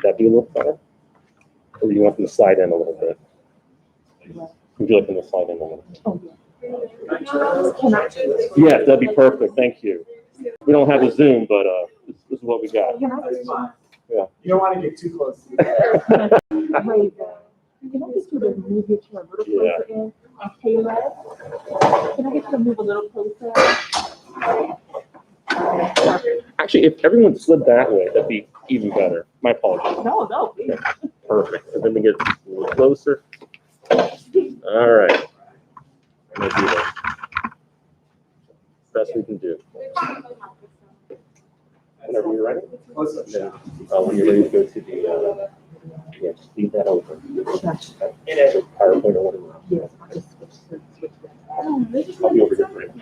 that be a little better? Or do you want them to slide in a little bit? Would you like them to slide in a little bit? Oh, Yeah, that'd be perfect. Thank you. We don't have a Zoom, but this is what we got. That's fine. Yeah. You don't want to get too close to Can I get you to move your chair a little closer in? Taylor, can I get you to move a little closer? Actually, if everyone slid that way, that'd be even better. My apologies. No, please. Perfect. And then we get a little closer. All right. I'm gonna do that. Best we can do. Whenever you're ready. Then, when you're ready to go to the, yeah, just leave that open. PowerPoint or whatever. Yes, I just switch that. I'll be over here for you.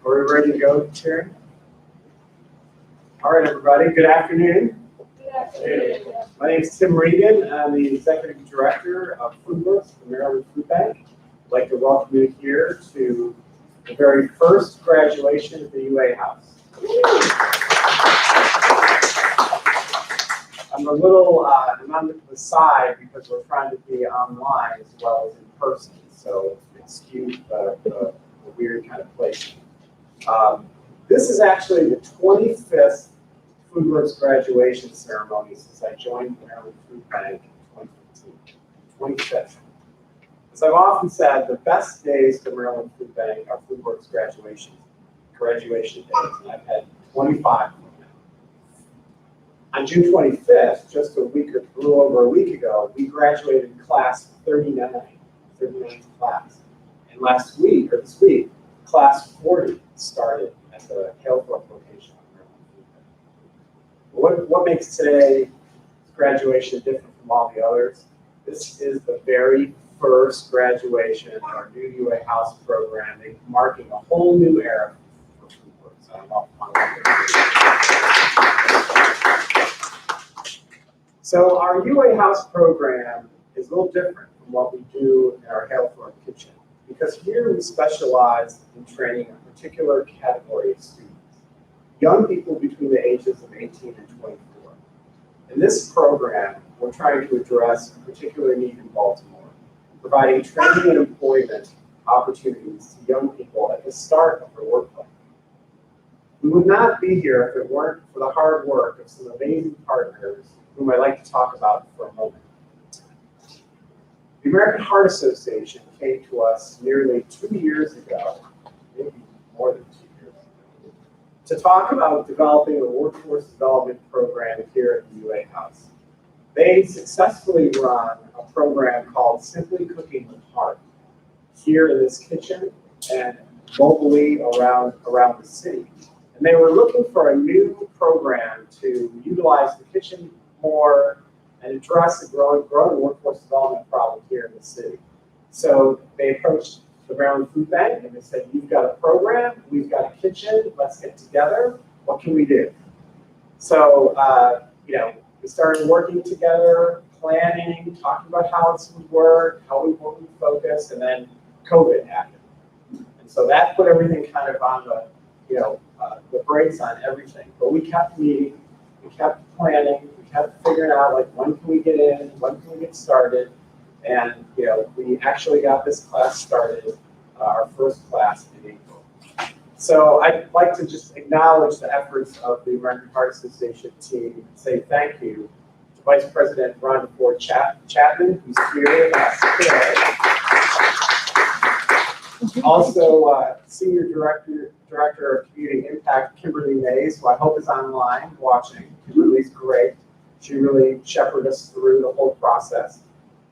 Are we ready to go, Sharon? All right, everybody. Good afternoon. My name is Tim Regan. I'm the Executive Director of FoodWorks, the Maryland Food Bank. I'd like to welcome you here to the very first graduation at the UA House. I'm a little, I'm on the side because we're trying to be online as well as in person, so excuse the weird kind of place. This is actually the 25th FoodWorks graduation ceremony since I joined the Maryland Food Bank in 2015. 25th. As I've often said, the best days for Maryland Food Bank are FoodWorks graduation days, and I've had 25 of them now. On June 25th, just a little over a week ago, we graduated class 39th class. And this week, class 40 started at the Halethorpe location. What makes today's graduation different from all the others? This is the very first graduation in our new UA House program, marking a whole new era for FoodWorks. So our UA House program is a little different from what we do in our Halethorpe kitchen, because here we specialize in training a particular category of students, young people between the ages of 18 and 24. In this program, we're trying to address a particular need in Baltimore, providing training and employment opportunities to young people at the start of their work life. We would not be here if it weren't for the hard work of some amazing partners whom I'd like to talk about for a moment. The American Heart Association came to us nearly 2 years ago, maybe more than 2 years ago, to talk about developing a workforce development program here at the UA House. They successfully run a program called Simply Cooking with Heart here in this kitchen and locally around the city. And they were looking for a new program to utilize the kitchen more and address the growing workforce development problem here in the city. So they approached the Maryland Food Bank and they said, you've got a program, we've got a kitchen, let's get together, what can we do? So, we started working together, planning, talking about how this would work, how we would focus, and then COVID happened. And so that put everything kind of on the brakes on everything. But we kept meeting, we kept planning, we kept figuring out like when can we get in, when can we get started, and we actually got this class started, our first class in April. So I'd like to just acknowledge the efforts of the American Heart Association team and say thank you to Vice President Rhonda Ford Chapman, who's here with us today. Also, Senior Director of Community Impact, Kimberly Mays, who I hope is online watching. Kimberly's great. She really shepherded us through the whole process.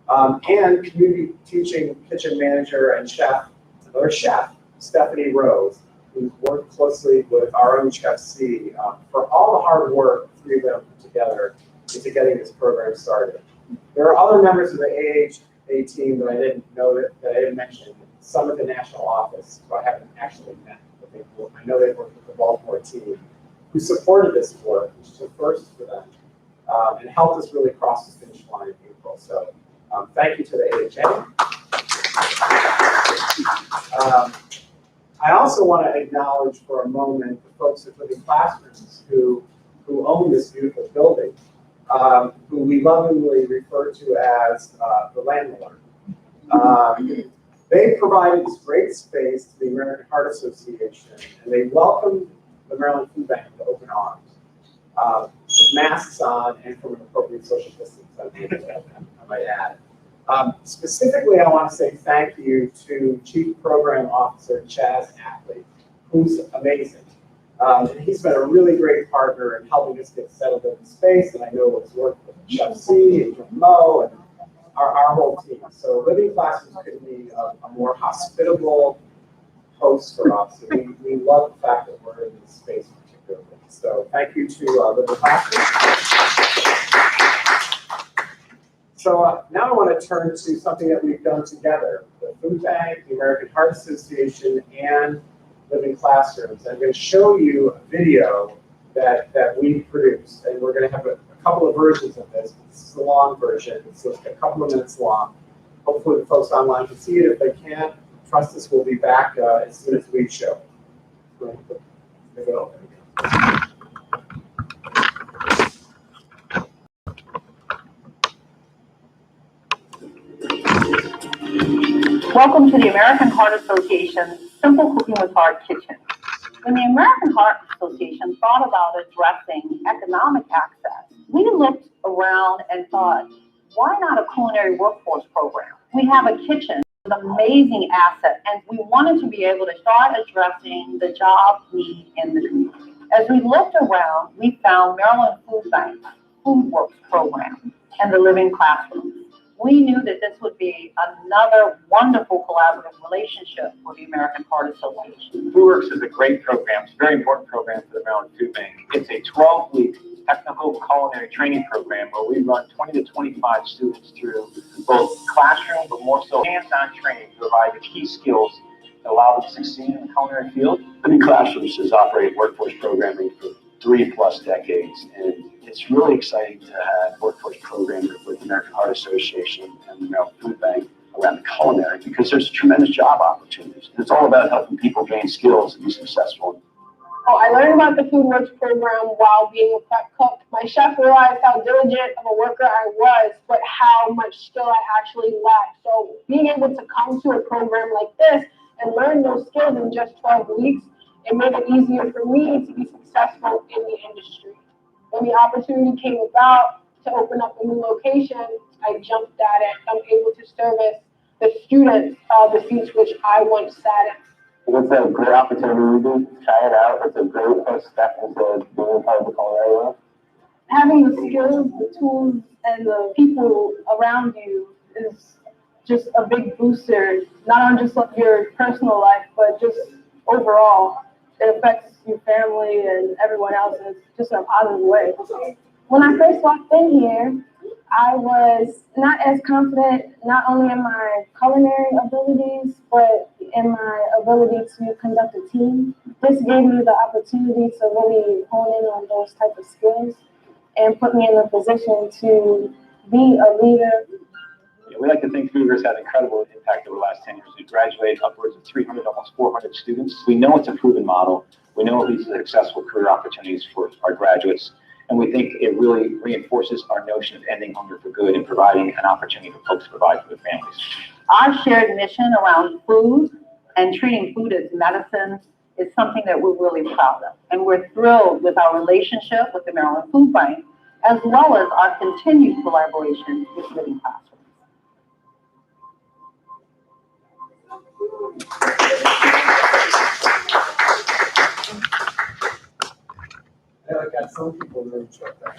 And Community Teaching Kitchen Manager and Chef, another chef, Stephanie Rose, who's worked closely with our own Chef C for all the hard work the three of them put together into getting this program started. There are other members of the AHA team that I didn't know that I didn't mention. Some of the national office, who I haven't actually met, but I know they've worked with the Baltimore team, who supported this work, which is a first for them, and helped us really cross the finish line in April. So thank you to the AHA. I also want to acknowledge for a moment the folks at Living Classrooms who own this beautiful building, who we lovingly refer to as the landlord. They provided this great space to the American Heart Association, and they welcomed the Maryland Food Bank with open arms, with masks on and from an appropriate social distance, I might add. Specifically, I want to say thank you to Chief Program Officer Chaz Ackley, who's amazing. And he's been a really great partner in helping us get settled in the space, and I know it's worked with Chef C and Mo and our whole team. So Living Classrooms couldn't be a more hospitable host for us. We love the fact that we're in this space particularly. So thank you to Living Classrooms. So now I want to turn to something that we've done together, the Food Bank, the American Heart Association, and Living Classrooms. I'm going to show you a video that we produced, and we're going to have a couple of versions of this. This is the long version. It's just a couple of minutes long. Hopefully the folks online can see it. If they can't, trust us, we'll be back as soon as we show. Welcome to the American Heart Association's Simple Cooking with Heart Kitchen. When the American Heart Association thought about addressing economic access, we looked around and thought, why not a culinary workforce program? We have a kitchen, an amazing asset, and we wanted to be able to start addressing the job need in the community. As we looked around, we found Maryland Food Bank, FoodWorks program, and the Living Classrooms. We knew that this would be another wonderful collaborative relationship for the American Heart Association. FoodWorks is a great program. It's a very important program for the Maryland Food Bank. It's a 12-week technical culinary training program where we run 20 to 25 students through both classroom, but more so hands-on training to provide the key skills that allow them to succeed in the culinary field. Living Classrooms has operated workforce programming for 3+ decades, and it's really exciting to have workforce programming with the American Heart Association and the Maryland Food Bank around the culinary, because there's tremendous job opportunities. And it's all about helping people gain skills and be successful. Oh, I learned about the FoodWorks program while being a prep cook. My chef realized how diligent of a worker I was, but how much skill I actually lacked. So being able to come to a program like this and learn those skills in just 12 weeks, it made it easier for me to be successful in the industry. When the opportunity came about to open up a new location, I jumped at it. I'm able to service the students the seats which I once sat in. It's a great opportunity to try it out. It's a great first step into being part of the culinary world. Having the skills, the tools, and the people around you is just a big booster, not on just your personal life, but just overall. It affects your family and everyone else in just in a positive way. When I first walked in here, I was not as confident, not only in my culinary abilities, but in my ability to conduct a team. This gave me the opportunity to really hone in on those type of skills and put me in a position to be a leader. We like to think FoodWorks had an incredible impact over the last 10 years. We graduated upwards of 300, almost 400 students. We know it's a proven model. We know it leads to successful career opportunities for our graduates. And we think it really reinforces our notion of ending hunger for good and providing an opportunity for folks to provide for their families. Our shared mission around food and treating food as medicine is something that we're really proud of. And we're thrilled with our relationship with the Maryland Food Bank, as well as our continued collaboration with Living Classrooms. I got some people really choked up.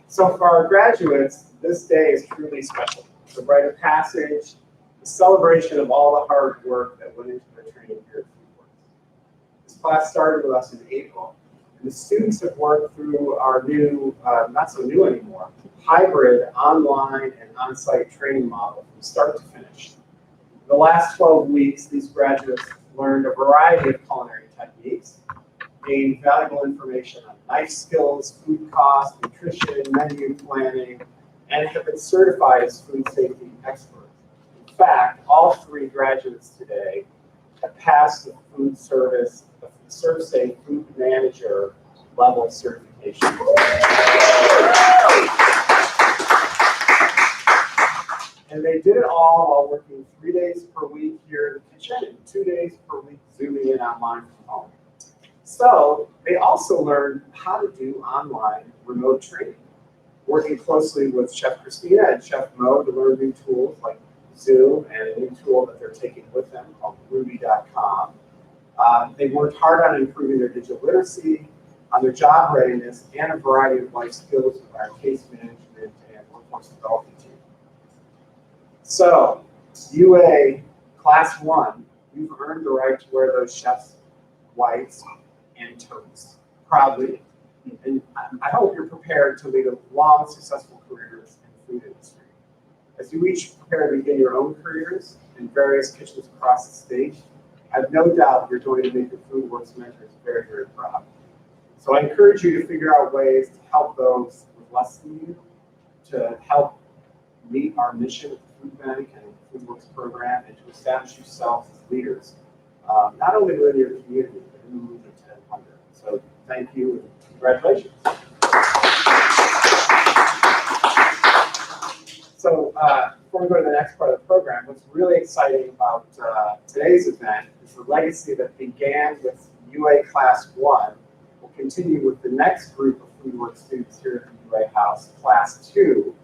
So for our graduates, this day is truly special. The rite of passage, the celebration of all the hard work that went into their training here at FoodWorks. This class started with us in April, and the students have worked through our new, not so new anymore, hybrid online and on-site training model from start to finish. The last 12 weeks, these graduates learned a variety of culinary techniques, gained valuable information on knife skills, food cost, nutrition, menu planning, and have been certified as food safety experts. In fact, all 3 graduates today have passed the food service, the ServSafe food manager level certification. And they did it all while working 3 days per week here in the kitchen and 2 days per week zooming in online from home. So they also learned how to do online remote training, working closely with Chef Christina and Chef Mo to learn new tools like Zoom and a new tool that they're taking with them called Ruby.com. They worked hard on improving their digital literacy, on their job readiness, and a variety of life skills with our case management and workforce development team. So, UA Class 1, you've earned the right to wear those chef's whites and toes proudly. And I hope you're prepared to lead a long, successful careers in the food industry. As you each prepare to begin your own careers in various kitchens across the state, I have no doubt you're going to make your FoodWorks mentors very, very proud. So I encourage you to figure out ways to help those with less than you, to help meet our mission of the food bank and the FoodWorks program, and to establish yourselves as leaders, not only within your community, but in the movement to end hunger. So thank you and congratulations. So before we go to the next part of the program, what's really exciting about today's event is the legacy that began with UA Class 1 will continue with the next group of FoodWorks students here at the UA House, Class 2.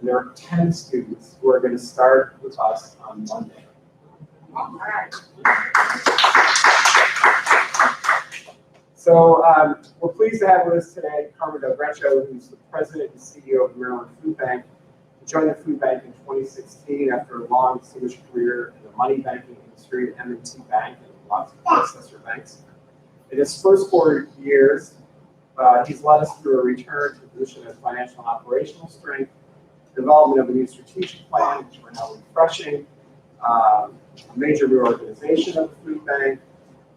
And there are 10 students who are going to start with us on Monday. All right. So we're pleased to have with us today Carmen Del Greco, who's the president and CEO of the Maryland Food Bank. He joined the food bank in 2016 after a long distinguished career in the money banking industry at M&T Bank and lots of predecessor banks. In his first 4 years, he's led us through a return to the position of financial and operational strength, development of a new strategic plan, which we're now refreshing, a major reorganization of the food bank,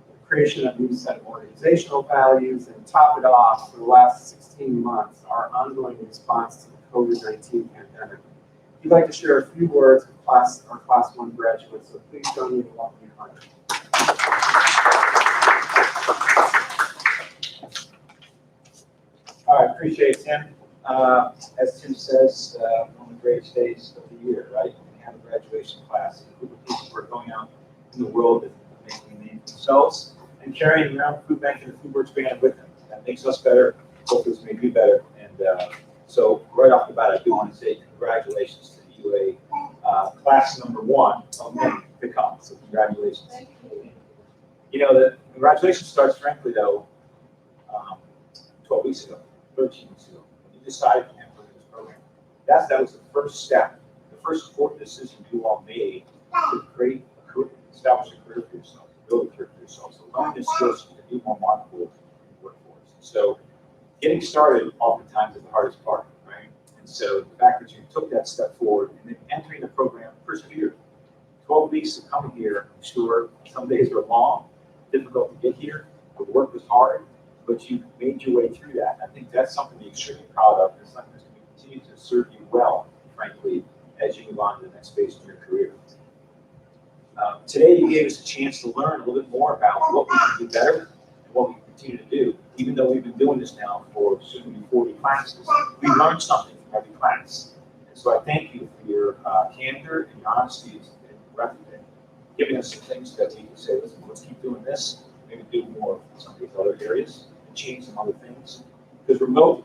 the creation of a new set of organizational values, and top it off for the last 16 months, our ongoing response to the COVID-19 pandemic. If you'd like to share a few words with our Class 1 graduates, so please join me in welcoming Hunter. All right, appreciate it, Tim. As Tim says, one of the greatest days of the year, right? We have a graduation class, and a group of people who are going out in the world and making a name for themselves and carrying around the food bank and the FoodWorks brand with them. That makes us better. Hopefully, it's made you better. And so, right off the bat, I do want to say congratulations to the UA class number 1 of many to come. So, congratulations. You know, the congratulations starts, frankly, though, 12 weeks ago, 13 weeks ago. You decided to implement this program. That was the first step, the first important decision you all made to create a career, establish a career for yourself, build a career for yourself. So learn this skills to be more marketable in the workforce. So getting started oftentimes is the hardest part, right? And so the fact that you took that step forward and then entering the program, persevered. 12 weeks of coming here, I'm sure some days were long, difficult to get here. The work was hard, but you made your way through that. I think that's something that you're extremely proud of, and something that's going to continue to serve you well, frankly, as you move on to the next phase of your career. Today, you gave us a chance to learn a little bit more about what we can do better and what we can continue to do. Even though we've been doing this now for soon to be 40 classes, we learned something from every class. And so I thank you for your candor and your honesty and giving us some things that we can say, listen, let's keep doing this, maybe do more in some of these other areas, and change some other things. Because the remote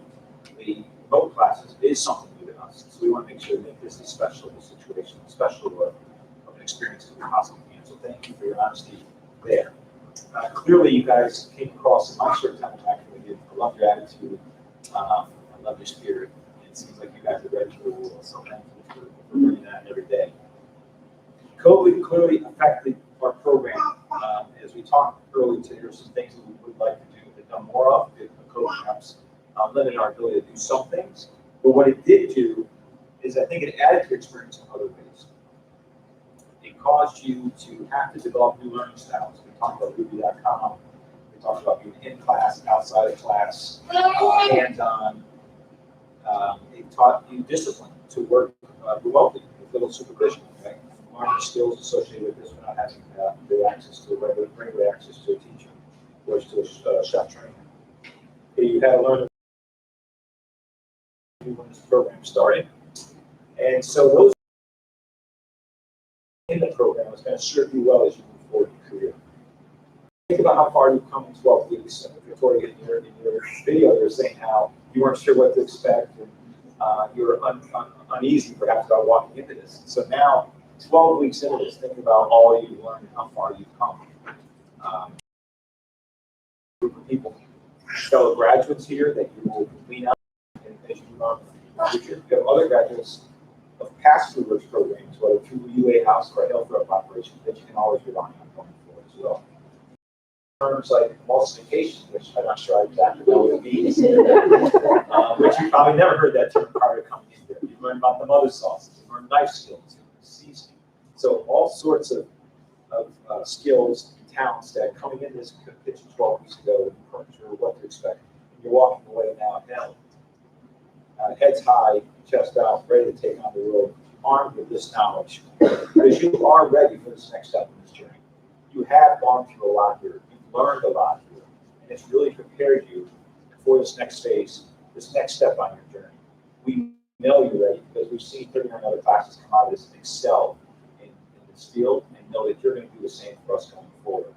classes is something new to us. So we want to make sure to make this a special situation, a special experience as we possibly can. So thank you for your honesty there. Clearly, you guys came across in my short time interacting with you. I love your attitude. I love your spirit. It seems like you guys are ready for the world. So thank you for bringing that every day. COVID clearly affected our program. As we talked earlier today, there are some things that we would like to do and done more of. The COVID perhaps limited our ability to do some things. But what it did do is I think it added to your experience in other ways. It caused you to have to develop new learning styles. We talked about Ruby.com. We talked about being in class, outside of class, hands-on. It taught you discipline to work remotely with little supervision. Right? Learning skills associated with this without having the access to regular access to a teacher or to a chef trainer. You had to learn when this program started. And so those in the program is going to serve you well as you move forward in your career. Think about how far you've come in 12 weeks. Victoria, in your video, you were saying how you weren't sure what to expect and you were uneasy perhaps about walking into this. So now, 12 weeks into this, think about all you've learned and how far you've come. Group of people, fellow graduates here that you will lean on and as you move on in the future. You have other graduates of past FoodWorks programs, whether through UA House or a health rep operation, that you can always rely on going forward as well. Terms like emulsification, which I'm not sure I exactly know what it means, which you probably never heard that term prior to coming in here. You learn about the mother sauces, you learn knife skills, seasoning. So all sorts of skills and talents that coming in this kitchen 12 weeks ago, you weren't sure what to expect. And you're walking away now heads high, chest out, ready to take on the world, armed with this knowledge, because you are ready for this next step in this journey. You have gone through a lot here. You've learned a lot here, and it's really prepared you for this next phase, this next step on your journey. We know you're ready because we've seen 39 other classes come out of this and excel in this field, and know that you're going to do the same for us going forward.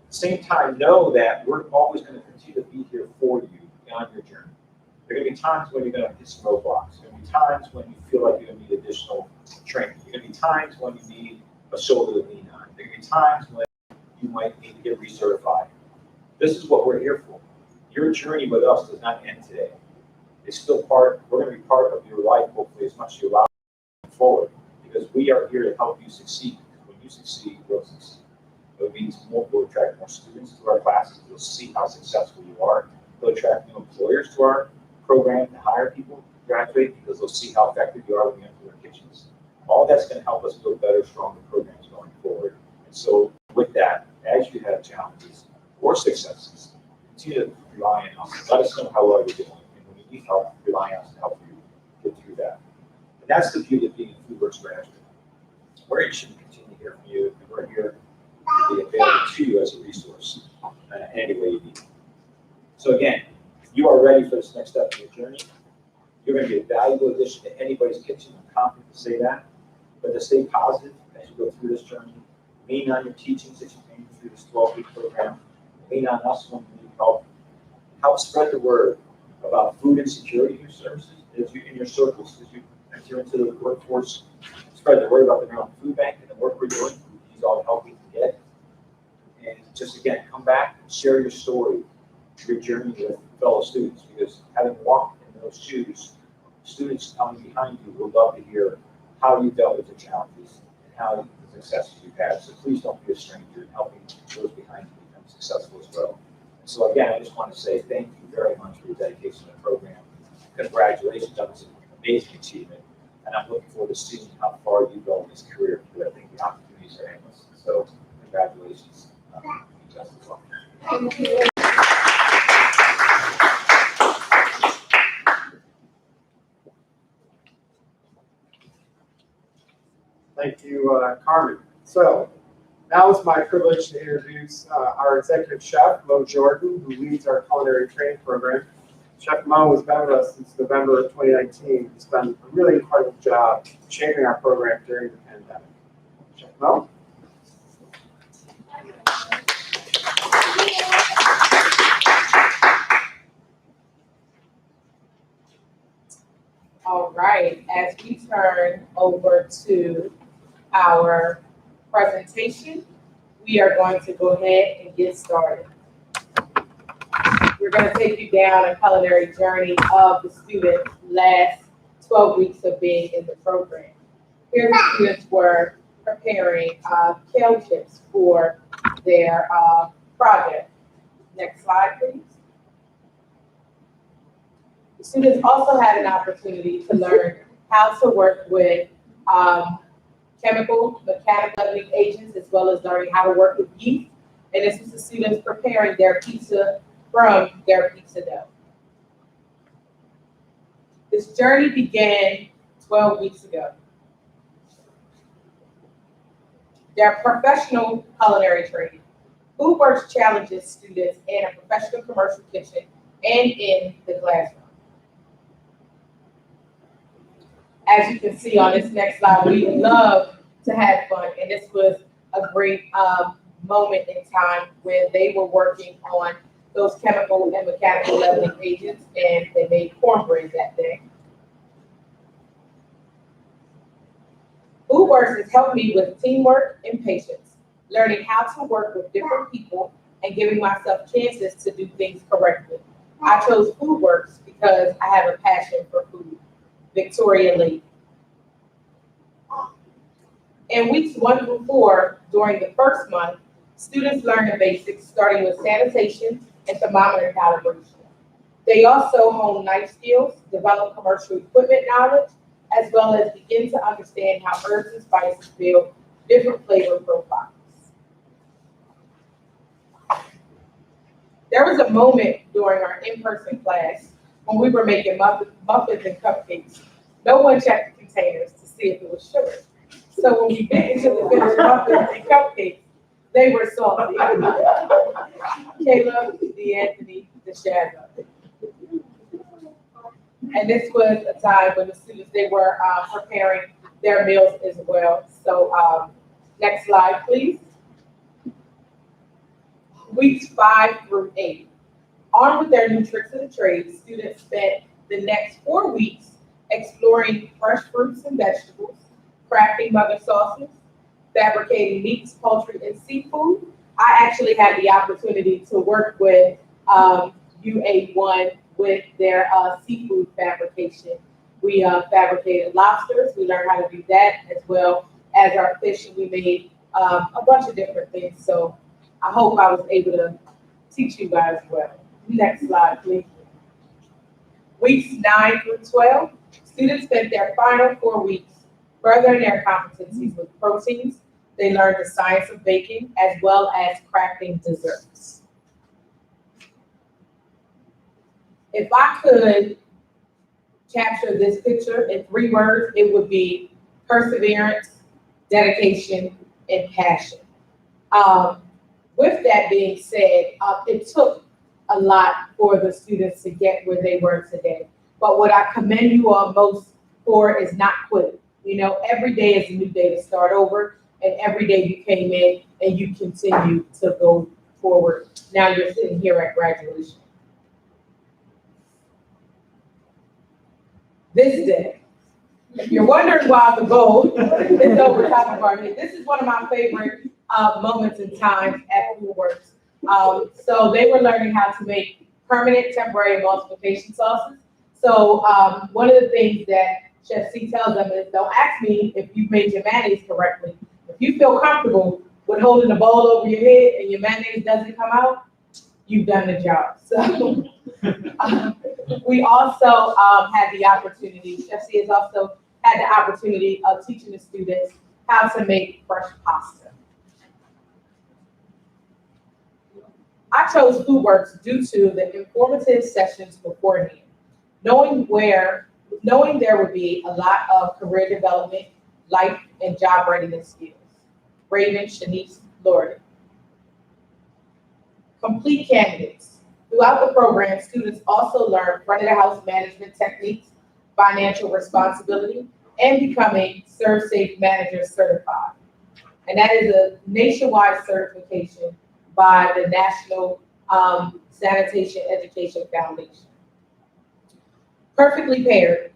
At the same time, know that we're always going to continue to be here for you on your journey. There are going to be times when you're going to hit some roadblocks. There are going to be times when you feel like you're going to need additional training. There are going to be times when you need a shoulder to lean on. There are going to be times when you might need to get recertified. This is what we're here for. Your journey with us does not end today. It's still we're going to be part of your life, hopefully, as much as you allow going forward, because we are here to help you succeed. When you succeed, we'll succeed. It means we'll attract more students to our classes. You'll see how successful you are. We'll attract new employers to our program to hire people, graduate, because they'll see how effective you are when you enter their kitchens. All that's going to help us build better, stronger programs going forward. And so with that, as you have challenges or successes, continue to rely on us. Let us know how well you're doing. And when you need help, rely on us to help you get through that. And that's the beauty of being a FoodWorks graduate. We're interested to continue to hear from you, and we're here to be available to you as a resource in any way you need. So again, you are ready for this next step in your journey. You're going to be a valuable addition to anybody's kitchen. I'm confident to say that. But to stay positive as you go through this journey, lean on your teachings that you came through this 12-week program. Lean on us when you need help. Help spread the word about food insecurity in your services, in your circles, as you enter into the workforce. Spread the word about the Maryland Food Bank and the work we're doing. We need all the help we can get. And just again, come back and share your story, your journey with fellow students, because having walked in those shoes, students coming behind you will love to hear how you dealt with the challenges and how the successes you've had. So please don't be a stranger in helping those behind you become successful as well. And so again, I just want to say thank you very much for your dedication to the program. Congratulations on this amazing achievement. And I'm looking forward to seeing how far you go in this career, because I think the opportunities are endless. So congratulations. Thank you. Thank you, Carmen. So now it's my privilege to introduce our executive chef, Mo Jordan, who leads our culinary training program. Chef Mo has been with us since November of 2019. He's done a really incredible job shaping our program during the pandemic. Chef Mo? All right, as we turn over to our presentation, we are going to go ahead and get started. We're going to take you down a culinary journey of the students' last 12 weeks of being in the program. Here the students were preparing kale chips for their project. Next slide, please. The students also had an opportunity to learn how to work with chemical, mechanical leavening agents, as well as learning how to work with yeast. And this was the students preparing their pizza from their pizza dough. This journey began 12 weeks ago. Their professional culinary training. FoodWorks challenges students in a professional commercial kitchen and in the classroom. As you can see on this next slide, we love to have fun, and this was a great moment in time when they were working on those chemical and mechanical leavening agents, and they made cornbread that day. FoodWorks has helped me with teamwork and patience, learning how to work with different people and giving myself chances to do things correctly. I chose FoodWorks because I have a passion for food. Victoria Lee. In weeks 1 through 4, during the first month, students learn the basics, starting with sanitation and thermometer calibration. They also hone knife skills, develop commercial equipment knowledge, as well as begin to understand how herbs and spices build different flavor profiles. There was a moment during our in-person class when we were making muffins and cupcakes. No one checked the containers to see if it was sugar. So when we bit into the finished muffins and cupcakes, they were salty. Caleb, DeAnthony, DeShaza. And this was a time when the students, they were preparing their meals as well. So next slide, please. Weeks 5 through 8. Armed with their new tricks of the trade, students spent the next 4 weeks exploring fresh fruits and vegetables, crafting mother sauces, fabricating meats, poultry, and seafood. I actually had the opportunity to work with UA1 with their seafood fabrication. We fabricated lobsters. We learned how to do that, as well as our fish. We made a bunch of different things. So I hope I was able to teach you guys well. Next slide, please. Weeks 9 through 12, students spent their final 4 weeks furthering their competencies with proteins. They learned the science of baking as well as crafting desserts. If I could capture this picture in 3 words, it would be perseverance, dedication, and passion. With that being said, it took a lot for the students to get where they were today. But what I commend you all most for is not quitting. You know, every day is a new day to start over, and every day you came in and you continue to go forward. Now you're sitting here at graduation. This day, if you're wondering why the gold is over top of our head, this is one of my favorite moments in time at FoodWorks. So they were learning how to make permanent, temporary, and multiplication sauces. So one of the things that Chef C tells them is, don't ask me if you've made your mayonnaise correctly. If you feel comfortable with holding the bowl over your head and your mayonnaise doesn't come out, you've done the job. So we also had the opportunity, Chef C has also had the opportunity of teaching the students how to make fresh pasta. I chose FoodWorks due to the informative sessions beforehand, knowing there would be a lot of career development, life, and job readiness skills. Raven, Shanice, Lord. Complete candidates. Throughout the program, students also learn front of the house management techniques, financial responsibility, and becoming Serve Safe Manager certified. And that is a nationwide certification by the National Sanitation Education Foundation. Perfectly paired.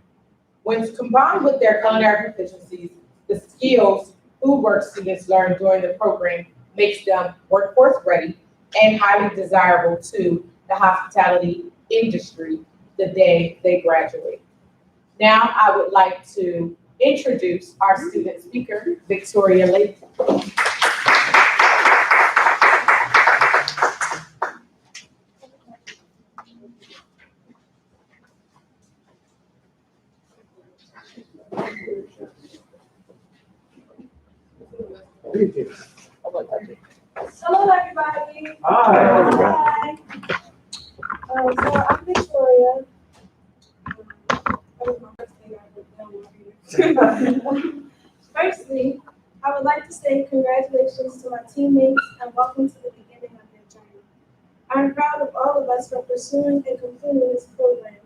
When combined with their culinary proficiencies, the skills FoodWorks students learn during the program makes them workforce ready and highly desirable to the hospitality industry the day they graduate. Now I would like to introduce our student speaker, Victoria Lake. Hello, everybody. Hi. Hi. So I'm Victoria. That was my first thing I put down. Firstly, I would like to say congratulations to my teammates and welcome to the beginning of their journey. I'm proud of all of us for pursuing and completing this program.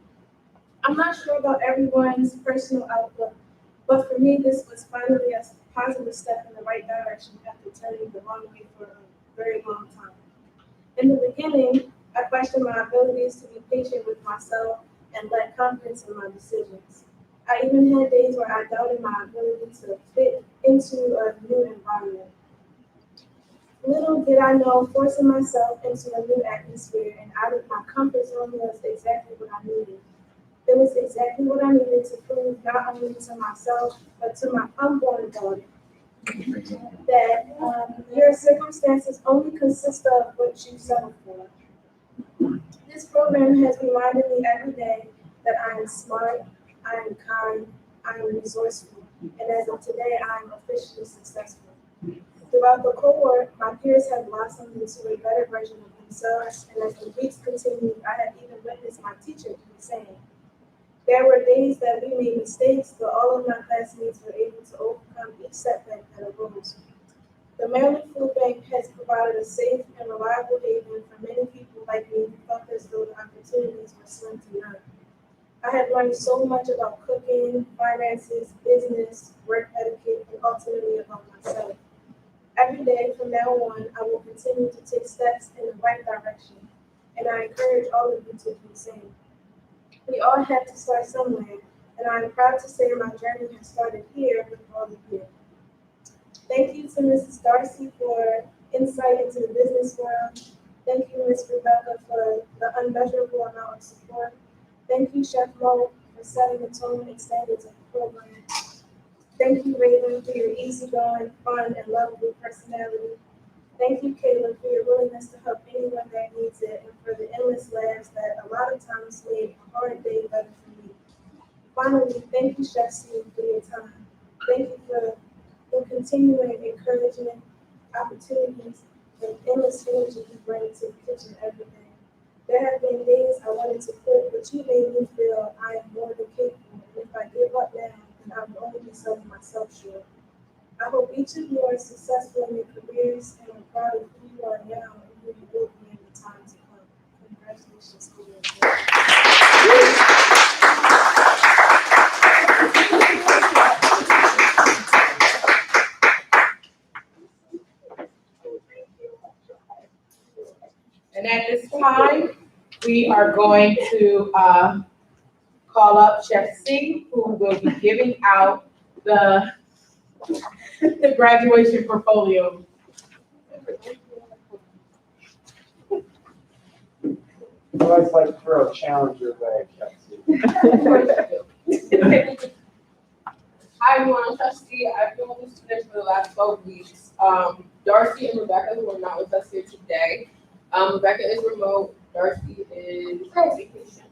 I'm not sure about everyone's personal outlook, but for me, this was finally a positive step in the right direction after turning the wrong way for a very long time. In the beginning, I questioned my abilities to be patient with myself and lack confidence in my decisions. I even had days where I doubted my ability to fit into a new environment. Little did I know, forcing myself into a new atmosphere and out of my comfort zone was exactly what I needed. It was exactly what I needed to prove not only to myself, but to my unborn daughter, that your circumstances only consist of what you settle for. This program has reminded me every day that I am smart, I am kind, I am resourceful, and as of today, I am officially successful. Throughout the cohort, my peers have blossomed into a better version of themselves, and as the weeks continued, I have even witnessed my teacher do the same. There were days that we made mistakes, but all of my classmates were able to overcome each setback that arose. The Maryland Food Bank has provided a safe and reliable haven for many people like me who felt as though the opportunities were slim to none. I have learned so much about cooking, finances, business, work etiquette, and ultimately about myself. Every day from now on, I will continue to take steps in the right direction, and I encourage all of you to do the same. We all have to start somewhere, and I am proud to say my journey has started here with all of you. Thank you to Mrs. Darcy for insight into the business world. Thank you, Ms. Rebecca, for the unmeasurable amount of support. Thank you, Chef Mo, for setting the tone and standards of the program. Thank you, Raven, for your easygoing, fun, and lovable personality. Thank you, Caleb, for your willingness to help anyone that needs it, and for the endless laughs that a lot of times made a hard day better for me. Finally, thank you, Chef C, for your time. Thank you for the continuing encouragement, opportunities, and endless energy you bring to the kitchen every day. There have been days I wanted to quit, but you made me feel I am more than capable, and if I give up now, then I will only be selling myself short. I hope each of you are successful in your careers, and I'm proud of who you are now and who you will be in the time to come. Congratulations to you. And at this time, we are going to call up Chef C, who will be giving out the graduation portfolio. I always like to throw a challenge your way, Chef C. Hi, everyone. I'm Chef C. I've been with the students for the last 12 weeks. Darcy and Rebecca, who are not with us here today. Rebecca is remote. Darcy is on vacation.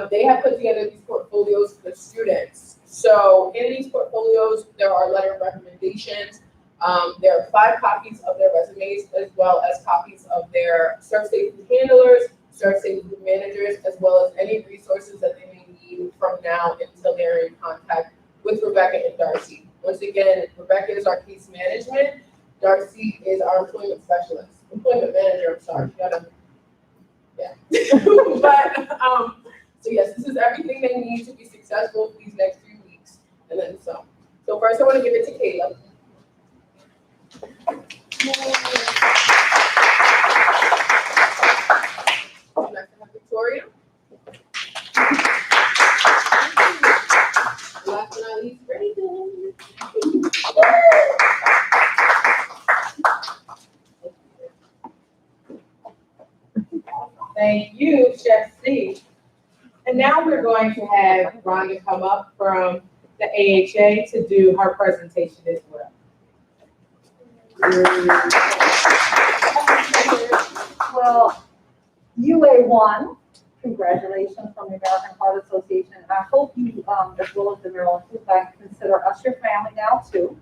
They have put together these portfolios for the students. So in these portfolios, there are letter of recommendations. There are 5 copies of their resumes, as well as copies of their serve safety handlers, serve safety managers, as well as any resources that they may need from now until they're in contact with Rebecca and Darcy. Once again, Rebecca is our case management. Darcy is our employment manager, I'm sorry. Yeah. So yes, this is everything they need to be successful these next few weeks, and then some. So first I want to give it to Caleb. Next I have Victoria. Last but not least, Raven. Thank you, Chef C. And now we're going to have Rhonda come up from the AHA to do her presentation as well. Well, UA1, congratulations from the American Heart Association. I hope you, as well as the Maryland Food Bank, consider us your family now too.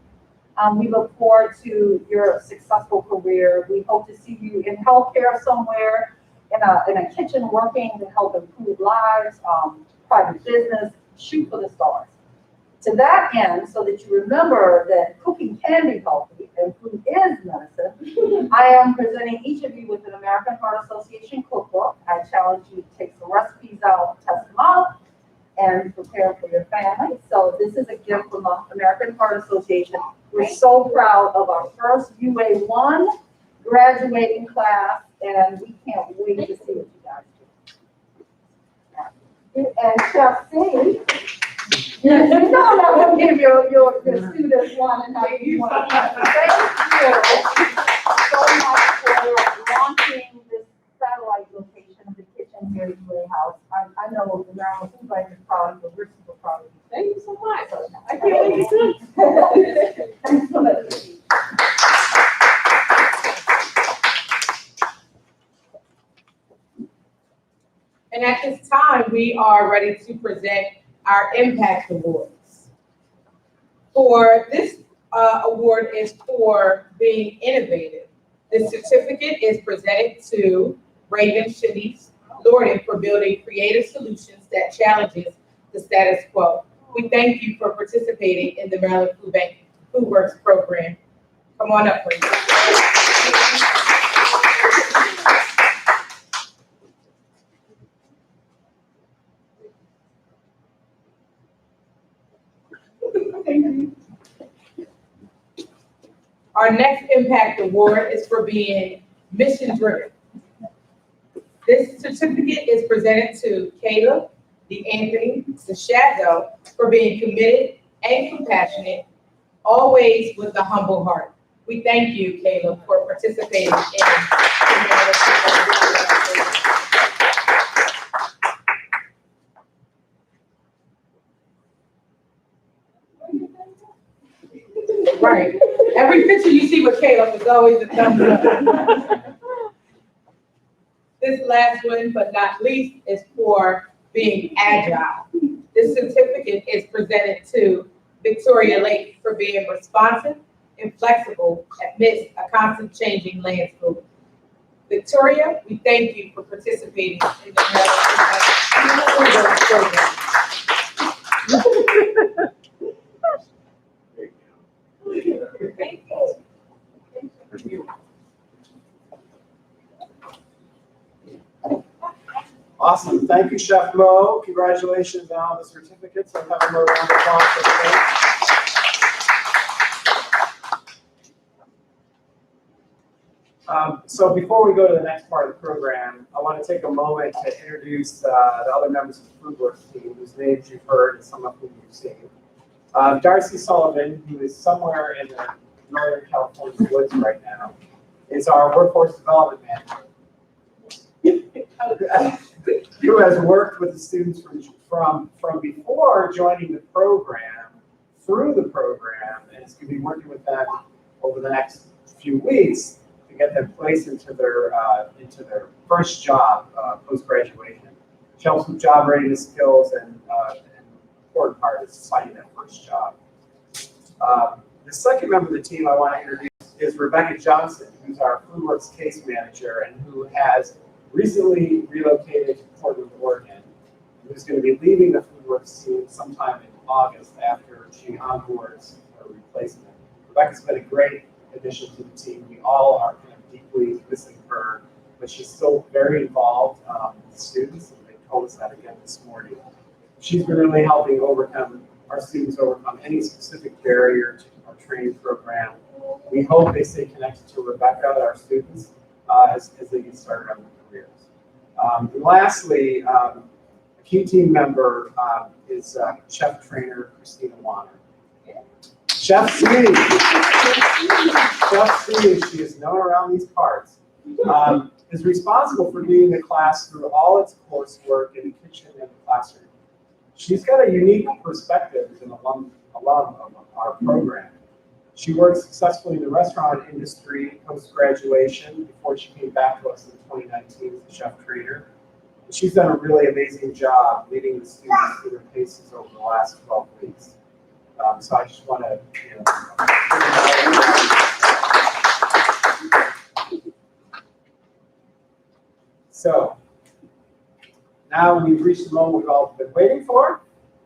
We look forward to your successful career. We hope to see you in healthcare somewhere, in a kitchen working to help improve lives, private business, shoot for the stars. To that end, so that you remember that cooking can be healthy and food is medicine, I am presenting each of you with an American Heart Association cookbook. I challenge you to take some recipes out, test them out, and prepare for your family. So this is a gift from the American Heart Association. We're so proud of our first UA1 graduating class, and we can't wait to see what you guys do. And Chef C, yes, you know I'm going to give your students one and how you want to. Thank you so much for launching this satellite location of the kitchen here at UA House. I know the Maryland Food Bank is proud of you, but we're super proud of you. Thank you so much. I can't wait to see. Thanks so much. And at this time, we are ready to present our Impact Awards. For this award is for being innovative. The certificate is presented to Raven Shanice Lorden for building creative solutions that challenges the status quo. We thank you for participating in the Maryland Food Bank FoodWorks program. Come on up, please. Our next Impact Award is for being mission-driven. This certificate is presented to Caleb DeAnthony Sashado for being committed and compassionate, always with a humble heart. We thank you, Caleb, for participating in the Maryland Food Bank. Right. Every picture you see with Caleb is always a thumbs up. This last one, but not least, is for being agile. This certificate is presented to Victoria Lake for being responsive and flexible amidst a constant changing landscape. Victoria, we thank you for participating in the Maryland program. Awesome. Thank you, Chef Mo. Congratulations on the certificates. I'll have a round of applause for them. So before we go to the next part of the program, I want to take a moment to introduce the other members of the FoodWorks team, whose names you've heard and some of whom you've seen. Darcy Sullivan, who is somewhere in the Northern California woods right now, is our workforce development manager. Who has worked with the students from before joining the program through the program, and is going to be working with them over the next few weeks to get them placed into their first job post graduation. She helps with job readiness skills, and an important part is finding that first job. The second member of the team I want to introduce is Rebecca Johnson, who's our FoodWorks case manager and who has recently relocated to Portland, Oregon, who's going to be leaving the FoodWorks team sometime in August after she onboards her replacement. Rebecca's been a great addition to the team. We all are kind of deeply missing her, but she's still very involved with students, and they told us that again this morning. She's been really helping our students overcome any specific barrier to our training program. We hope they stay connected to Rebecca, our students, as they get started on their careers. And lastly, a key team member is chef trainer Christina Wanner. Chef C. Chef C, she is known around these parts is responsible for leading the class through all its coursework in the kitchen and the classroom. She's got a unique perspective as an alum of our program. She worked successfully in the restaurant industry post-graduation before she came back to us in 2019 as a chef trainer. And she's done a really amazing job leading the students through their paces over the last 12 weeks. So I just want to, So now we've reached the moment we've all been waiting for.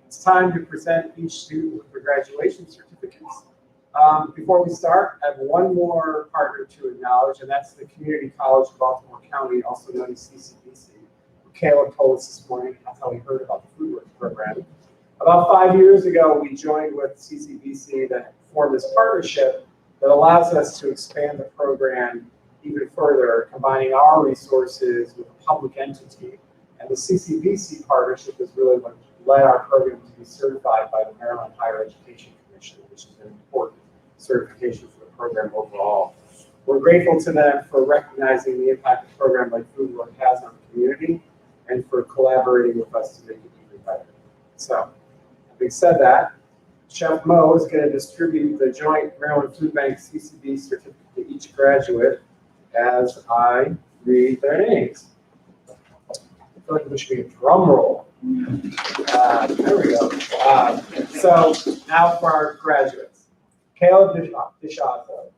It's time to present each student with their graduation certificates. Before we start, I have one more partner to acknowledge, and that's the Community College of Baltimore County, also known as CCBC. Caleb told us this morning, that's how we heard about the FoodWorks program. About 5 years ago, we joined with CCBC to form this partnership that allows us to expand the program even further, combining our resources with a public entity. And the CCBC partnership is really what led our program to be certified by the Maryland Higher Education Commission, which is an important certification for the program overall. We're grateful to them for recognizing the impact a program like FoodWorks has on the community and for collaborating with us to make it even better. So, having said that, Chef Mo is going to distribute the joint Maryland Food Bank CCB certificate to each graduate as I read their names. I feel like there should be a drum roll. There we go. So now for our graduates. Caleb Dishato.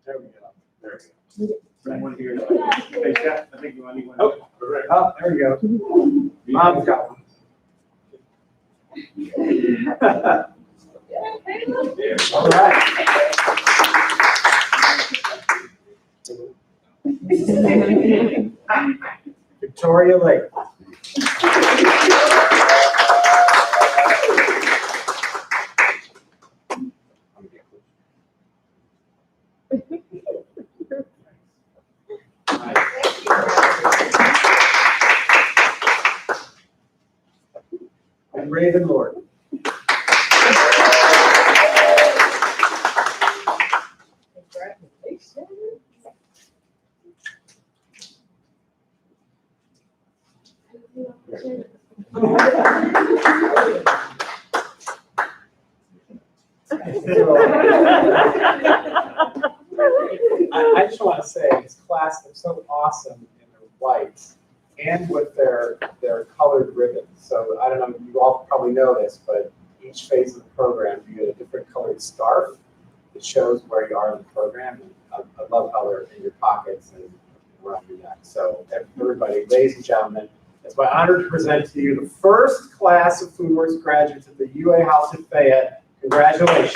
There we go. There we go. Someone here. Hey, Chef, I think you want anyone. Oh, there we go. Mom's got one. All right. Victoria Lake. And Raven Lord. I just want to say this class is so awesome in their whites and with their colored ribbons. So I don't know, you all probably know this, but each phase of the program you get a different colored scarf that shows where you are in the program. And I love how they're in your pockets and around your neck. So everybody, ladies and gentlemen, it's my honor to present to you the first class of FoodWorks graduates at the UA House in Fayette. Congratulations.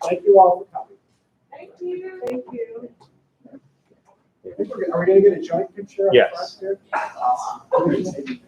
Thank you all for coming. Thank you. Thank you. Are we going to get a joint picture? Yes. Awesome.